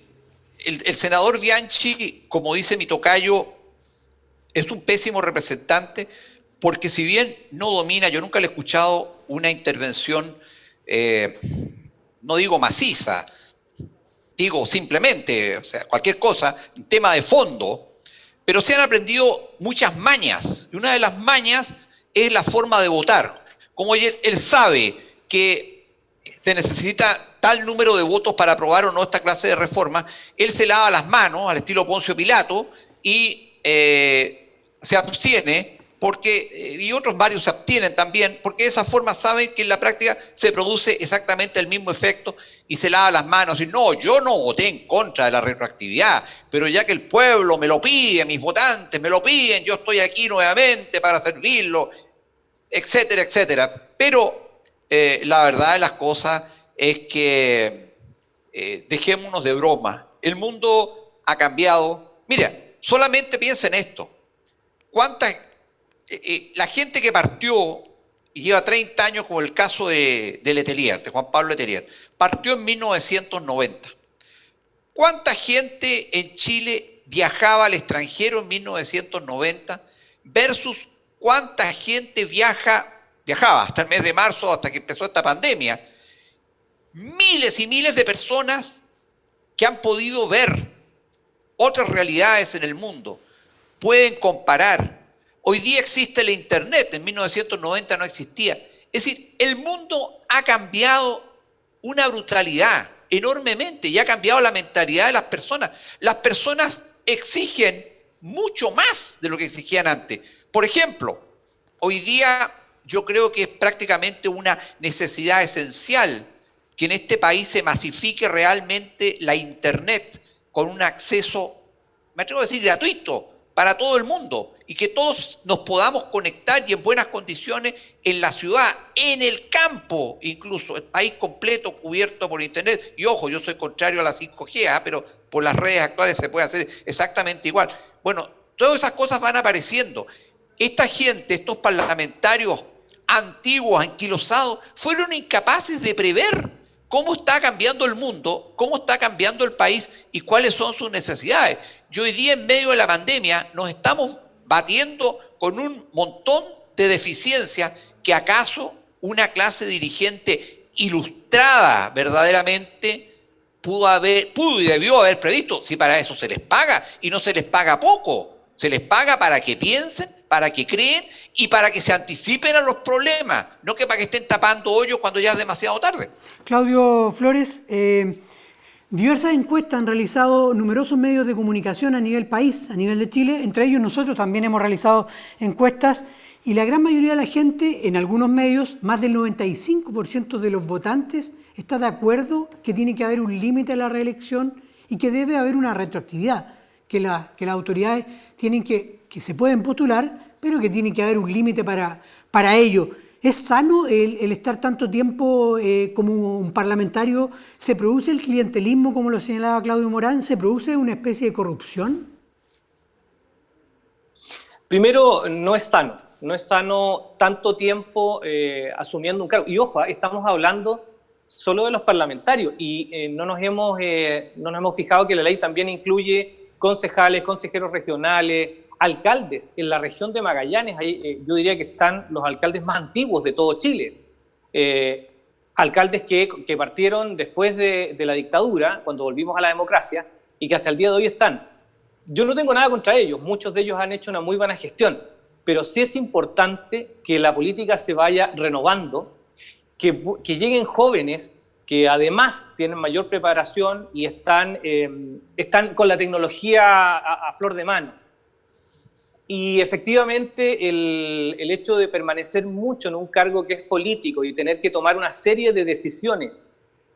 senador Bianchi, como dice mi tocayo, es un pésimo representante, porque si bien no domina, yo nunca le he escuchado una intervención, no digo maciza, digo simplemente, o sea, cualquier cosa, un tema de fondo, pero se han aprendido muchas mañas, y una de las mañas es la forma de votar. Como él sabe que se necesita tal número de votos para aprobar o no esta clase de reforma, él se lava las manos al estilo Poncio Pilato y se abstiene, porque, y otros varios se abstienen también, porque de esa forma saben que en la práctica se produce exactamente el mismo efecto y se lava las manos y no, yo no voté en contra de la retroactividad, pero ya que el pueblo me lo pide, mis votantes me lo piden, yo estoy aquí nuevamente para servirlo, etcétera, etcétera. Pero la verdad de las cosas es que dejémonos de broma. El mundo ha cambiado. Mira, solamente piensa en esto. La gente que partió y lleva 30 años, como el caso de Letelier, de Juan Pablo Letelier, partió en 1990. ¿Cuánta gente en Chile viajaba al extranjero en 1990 versus cuánta gente viajaba hasta el mes de marzo, hasta que empezó esta pandemia? Miles y miles de personas que han podido ver otras realidades en el mundo, pueden comparar. Hoy día existe la Internet, en 1990 no existía. Es decir, el mundo ha cambiado una brutalidad enormemente y ha cambiado la mentalidad de las personas. Las personas exigen mucho más de lo que exigían antes. Por ejemplo, hoy día yo creo que es prácticamente una necesidad esencial que en este país se masifique realmente la Internet con un acceso, me atrevo a decir, gratuito para todo el mundo y que todos nos podamos conectar y en buenas condiciones en la ciudad, en el campo, incluso el país completo cubierto por Internet. Y ojo, yo soy contrario a la 5G, pero por las redes actuales se puede hacer exactamente igual. Bueno, todas esas cosas van apareciendo. Esta gente, estos parlamentarios antiguos, anquilosados, fueron incapaces de prever cómo está cambiando el mundo, cómo está cambiando el país y cuáles son sus necesidades. Y hoy día, en medio de la pandemia, nos estamos batiendo con un montón de deficiencias que acaso una clase dirigente ilustrada verdaderamente pudo y debió haber previsto, si para eso se les paga, y no se les paga poco, se les paga para que piensen, para que creen y para que se anticipen a los problemas, no que para que estén tapando hoyos cuando ya es demasiado tarde. Claudio Flores, diversas encuestas han realizado numerosos medios de comunicación a nivel país, a nivel de Chile. Entre ellos nosotros también hemos realizado encuestas y la gran mayoría de la gente, en algunos medios, más del 95% de los votantes está de acuerdo que tiene que haber un límite a la reelección y que debe haber una retroactividad, que las autoridades tienen que se pueden postular, pero que tiene que haber un límite para ello. ¿Es sano el estar tanto tiempo como un parlamentario? ¿Se produce el clientelismo, como lo señalaba Claudio Morán? ¿Se produce una especie de corrupción? Primero, no es sano. No es sano tanto tiempo asumiendo un cargo. Y ojo, estamos hablando solo de los parlamentarios y no nos hemos fijado que la ley también incluye concejales, consejeros regionales, alcaldes. En la región de Magallanes, yo diría que están los alcaldes más antiguos de todo Chile. Alcaldes que partieron después de la dictadura, cuando volvimos a la democracia, y que hasta el día de hoy están. Yo no tengo nada contra ellos, muchos de ellos han hecho una muy buena gestión, pero sí es importante que la política se vaya renovando, que lleguen jóvenes que además tienen mayor preparación y están con la tecnología a flor de mano. Y efectivamente el hecho de permanecer mucho en un cargo que es político y tener que tomar una serie de decisiones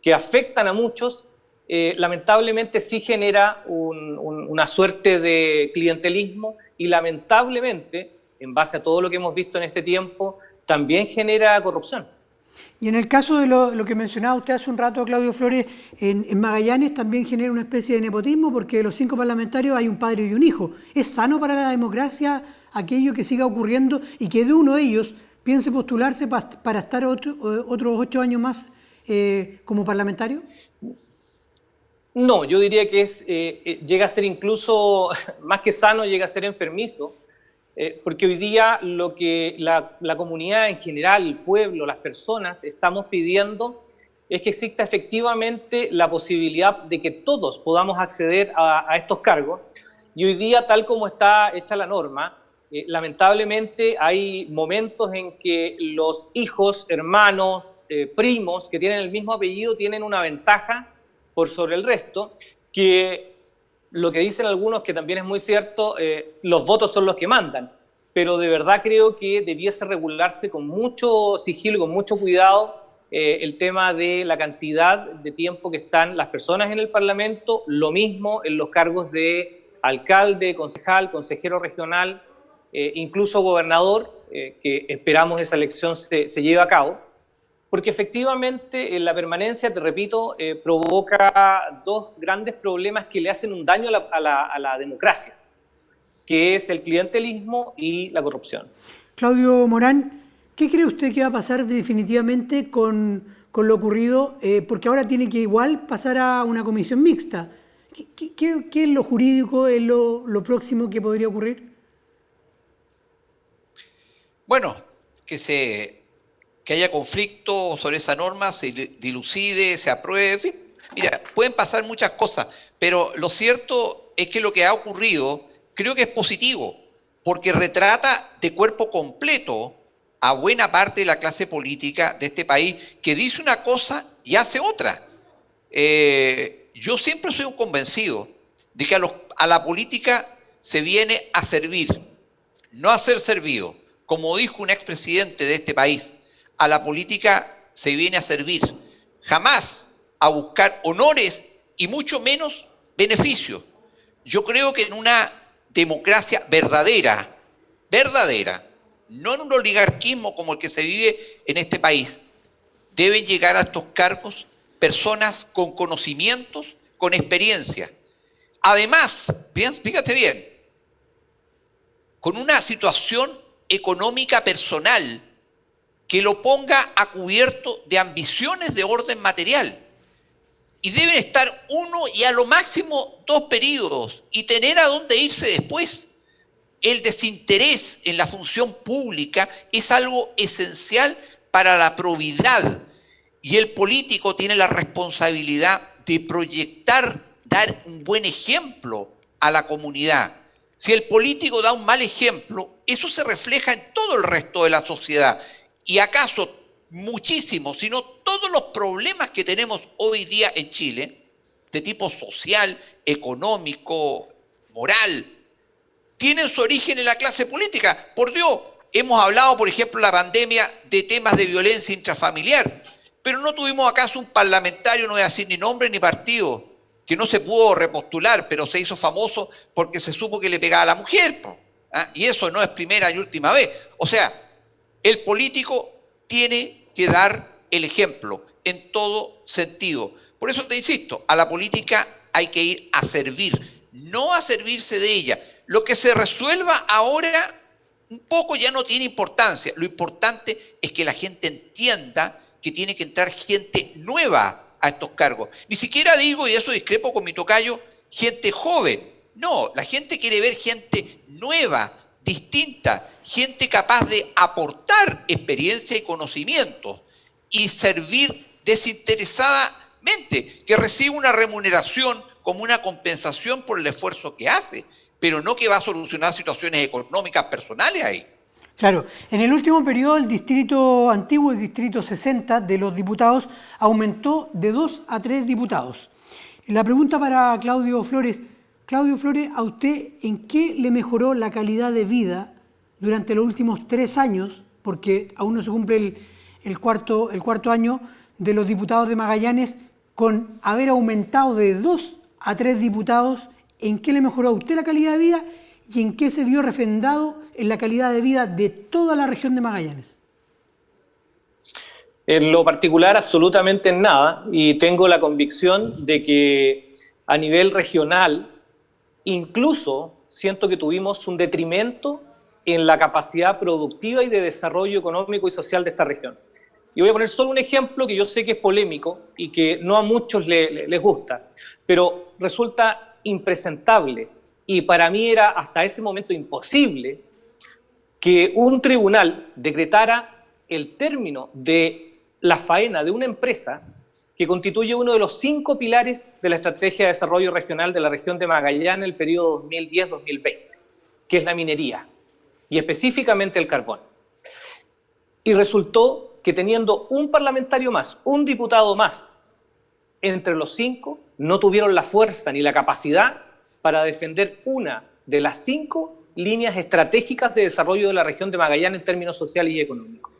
que afectan a muchos, lamentablemente sí genera una suerte de clientelismo y lamentablemente, en base a todo lo que hemos visto en este tiempo, también genera corrupción. Y en el caso de lo que mencionaba usted hace un rato, Claudio Flores, en Magallanes también genera una especie de nepotismo porque de los 5 parlamentarios hay un padre y un hijo. ¿Es sano para la democracia aquello que siga ocurriendo y que de uno de ellos piense postularse para estar otros 8 años más como parlamentario? No, yo diría que llega a ser incluso, más que sano, llega a ser enfermizo, porque hoy día lo que la comunidad en general, el pueblo, las personas, estamos pidiendo es que exista efectivamente la posibilidad de que todos podamos acceder a estos cargos. Y hoy día, tal como está hecha la norma, lamentablemente hay momentos en que los hijos, hermanos, primos que tienen el mismo apellido tienen una ventaja por sobre el resto, que lo que dicen algunos, que también es muy cierto, los votos son los que mandan, pero de verdad creo que debiese regularse con mucho sigilo y con mucho cuidado el tema de la cantidad de tiempo que están las personas en el Parlamento, lo mismo en los cargos de alcalde, concejal, consejero regional, incluso gobernador, que esperamos esa elección se lleve a cabo. Porque efectivamente la permanencia, te repito, provoca 2 grandes problemas que le hacen un daño a la democracia, que es el clientelismo y la corrupción. Claudio Morán, ¿qué cree usted que va a pasar definitivamente con lo ocurrido? Porque ahora tiene que igual pasar a una comisión mixta. ¿Qué es lo jurídico, es lo próximo que podría ocurrir? Bueno, que haya conflicto sobre esa norma, se dilucide, se apruebe, en fin. Mira, pueden pasar muchas cosas, pero lo cierto es que lo que ha ocurrido creo que es positivo, porque retrata de cuerpo completo a buena parte de la clase política de este país que dice una cosa y hace otra. Yo siempre soy un convencido de que a la política se viene a servir, no a ser servido. Como dijo un expresidente de este país, a la política se viene a servir, jamás a buscar honores y mucho menos beneficios. Yo creo que en una democracia verdadera, no en un oligarquismo como el que se vive en este país, deben llegar a estos cargos personas con conocimientos, con experiencia. Además, fíjate bien, con una situación económica personal que lo ponga a cubierto de ambiciones de orden material. Y deben estar 1 y a lo máximo 2 periodos y tener a dónde irse después. El desinterés en la función pública es algo esencial para la probidad y el político tiene la responsabilidad de proyectar, dar un buen ejemplo a la comunidad. Si el político da un mal ejemplo, eso se refleja en todo el resto de la sociedad. ¿Y acaso muchísimos, sino todos los problemas que tenemos hoy día en Chile, de tipo social, económico, moral, tienen su origen en la clase política? Por Dios, hemos hablado, por ejemplo, en la pandemia de temas de violencia intrafamiliar, pero no tuvimos acaso un parlamentario, no voy a decir ni nombre ni partido, que no se pudo repostular, pero se hizo famoso porque se supo que le pegaba a la mujer, ¿ah? Y eso no es primera y última vez. O sea, el político tiene que dar el ejemplo en todo sentido. Por eso te insisto, a la política hay que ir a servir, no a servirse de ella. Lo que se resuelva ahora un poco ya no tiene importancia. Lo importante es que la gente entienda que tiene que entrar gente nueva a estos cargos. Ni siquiera digo, y eso discrepo con mi tocayo, gente joven. No, la gente quiere ver gente nueva, distinta, gente capaz de aportar experiencia y conocimiento y servir desinteresadamente, que reciba una remuneración como una compensación por el esfuerzo que hace, pero no que va a solucionar situaciones económicas personales ahí. Claro, en el último periodo el distrito antiguo, el distrito 60 de los diputados, aumentó de 2 a 3 diputados. La pregunta para Claudio Flores. Claudio Flores, ¿a usted en qué le mejoró la calidad de vida durante los últimos 3 años? Porque aún no se cumple el cuarto año de los diputados de Magallanes, con haber aumentado de 2 a 3 diputados. ¿En qué le mejoró a usted la calidad de vida y en qué se vio refrendado en la calidad de vida de toda la región de Magallanes? En lo particular, absolutamente en nada, y tengo la convicción de que a nivel regional, incluso siento que tuvimos un detrimento en la capacidad productiva y de desarrollo económico y social de esta región. Y voy a poner solo un ejemplo que yo sé que es polémico y que no a muchos les gusta, pero resulta impresentable y para mí era hasta ese momento imposible que un tribunal decretara el término de la faena de una empresa que constituye uno de los 5 pilares de la estrategia de desarrollo regional de la región de Magallanes en el periodo 2010-2020, que es la minería y específicamente el carbón. Y resultó que teniendo un parlamentario más, un diputado más, entre los 5, no tuvieron la fuerza ni la capacidad para defender una de las 5 líneas estratégicas de desarrollo de la región de Magallanes en términos sociales y económicos.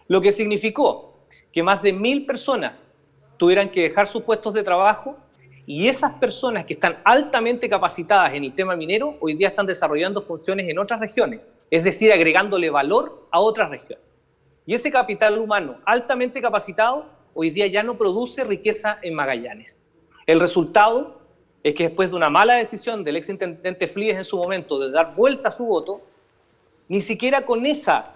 Lo que significó que más de 1.000 personas tuvieran que dejar sus puestos de trabajo y esas personas que están altamente capacitadas en el tema minero hoy día están desarrollando funciones en otras regiones, es decir, agregándole valor a otras regiones. Y ese capital humano altamente capacitado hoy día ya no produce riqueza en Magallanes. El resultado es que después de una mala decisión del exintendente Flies en su momento de dar vuelta a su voto, ni siquiera con esa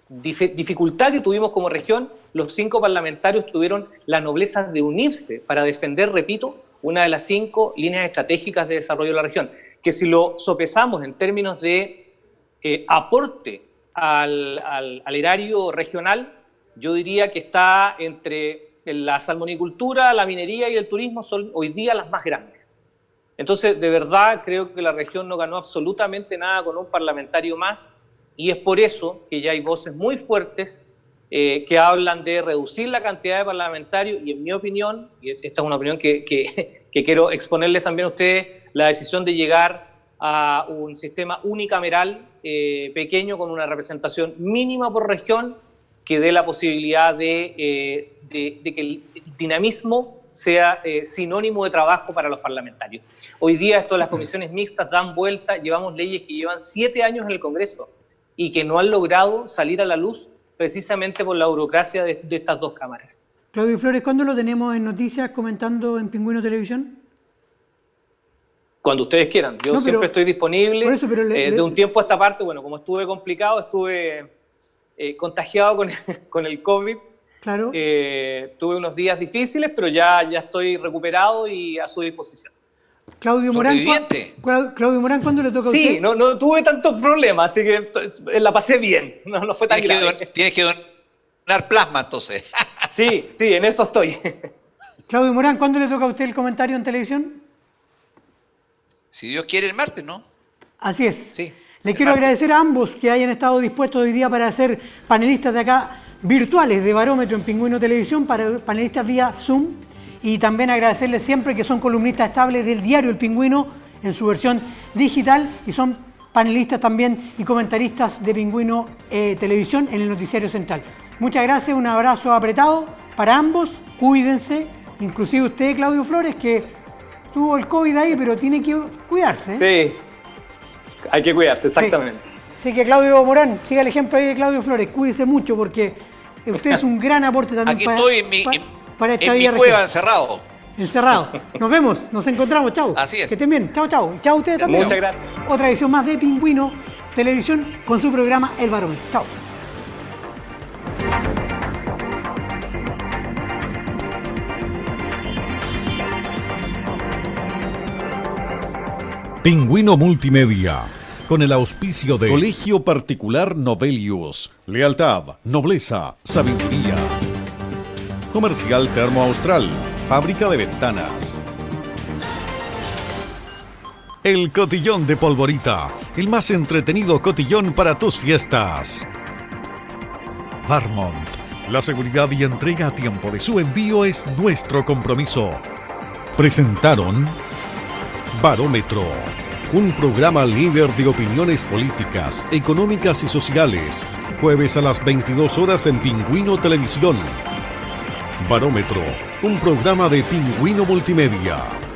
dificultad que tuvimos como región, los 5 parlamentarios tuvieron la nobleza de unirse para defender, repito, una de las 5 líneas estratégicas de desarrollo de la región, que si lo sopesamos en términos de aporte al erario regional, yo diría que está entre la salmonicultura, la minería y el turismo, son hoy día las más grandes. Entonces, de verdad, creo que la región no ganó absolutamente nada con un parlamentario más, y es por eso que ya hay voces muy fuertes que hablan de reducir la cantidad de parlamentarios, y en mi opinión, y esta es una opinión que quiero exponerles también a ustedes, la decisión de llegar a un sistema unicameral pequeño con una representación mínima por región que dé la posibilidad de que el dinamismo sea sinónimo de trabajo para los parlamentarios. Hoy día esto de las comisiones mixtas dan vuelta, llevamos leyes que llevan 7 años en el Congreso y que no han logrado salir a la luz precisamente por la burocracia de estas 2 cámaras. Claudio Flores, ¿cuándo lo tenemos en noticias comentando en Pingüino Televisión? Cuando ustedes quieran. Yo siempre estoy disponible. Por eso, de un tiempo a esta parte, bueno, como estuve complicado, estuve contagiado con el COVID. Claro. Tuve unos días difíciles, pero ya estoy recuperado y a su disposición. Claudio Morán, ¿cuándo le toca a usted? Sí, no tuve tantos problemas, así que la pasé bien. No fue tan grave. Tienes que donar plasma, entonces. Sí, en eso estoy. Claudio Morán, ¿cuándo le toca a usted el comentario en televisión? Si Dios quiere, el martes, ¿no? Así es. Sí. Le quiero agradecer a ambos que hayan estado dispuestos hoy día para ser panelistas de acá virtuales de Barómetro en Pingüino Televisión, para panelistas vía Zoom, y también agradecerles siempre que son columnistas estables del diario El Pingüino en su versión digital y son panelistas también y comentaristas de Pingüino Televisión en el Noticiario Central. Muchas gracias, un abrazo apretado para ambos, cuídense, inclusive usted, Claudio Flores, que tuvo el COVID ahí, pero tiene que cuidarse. Sí, hay que cuidarse, exactamente. Sí. Así que Claudio Morán, siga el ejemplo ahí de Claudio Flores, cuídese mucho porque usted es un gran aporte también para esta vida cueva encerrado. Encerrado. Nos vemos, nos encontramos, chau. Así es. Que estén bien, chau. Chau ustedes también. Muchas gracias. Otra edición más de Pingüino Televisión con su programa El Barómetro. Chao. Pingüino Multimedia, con el auspicio de Colegio Particular Novelius, lealtad, nobleza, sabiduría. Comercial Termo Austral, fábrica de ventanas. El Cotillón de Polvorita, el más entretenido cotillón para tus fiestas. Varmont, la seguridad y entrega a tiempo de su envío es nuestro compromiso. Presentaron Barómetro, un programa líder de opiniones políticas, económicas y sociales, jueves a las 22 horas en Pingüino Televisión. Barómetro, un programa de Pingüino Multimedia.